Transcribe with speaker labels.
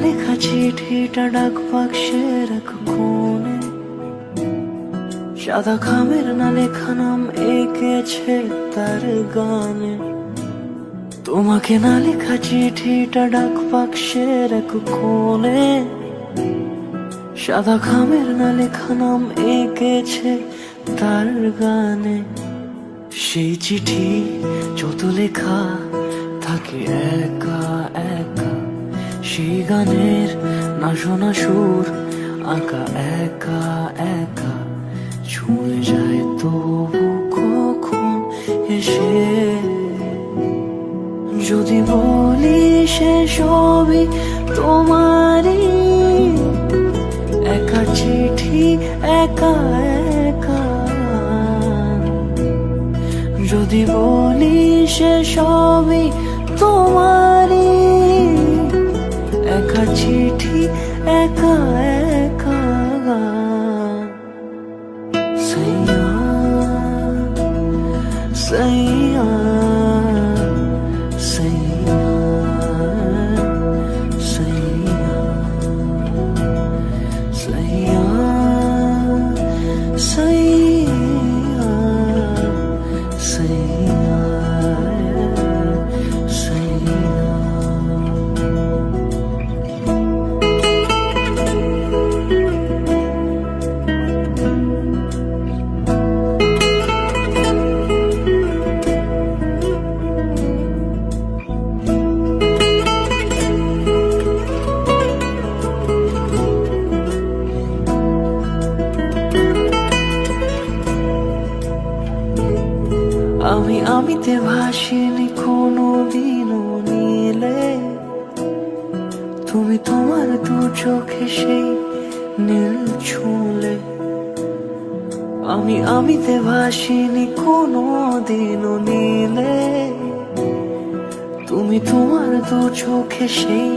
Speaker 1: লেখা চিঠিটা ডাক বাক্সের এক কোণে, সাদা খামের না লেখা নাম এঁকেছে তার গানে। তোমাকে না লেখা চিঠিটা ডাক বাক্সের এক কোণে, সাদা খামের না লেখা নাম এঁকেছে তার গানে। সেই চিঠি যত লেখা থাকে একা একা, সেই গানের না শোনা সুর আঁকা একা একা, ছুঁয়ে যায় তবু কখন এসে। যদি বলি সে সবই তোমারই, একা চিঠি একা একা। যদি বলি সে সবই তোমারই, একা চিঠি একা একা। সাইয়া সাইয়া সাইয়া সাইয়া সাইয়া সাইয়া সাইয়া সাইয়া। আমিতে ভাসিনি কোনো দিনও নীলে, তুমি তোমার দু চোখে সেই নীল ছুঁলে। আমিতে ভাসিনি কোনো দিনও নীলে, তুমি তোমার দু চোখে সেই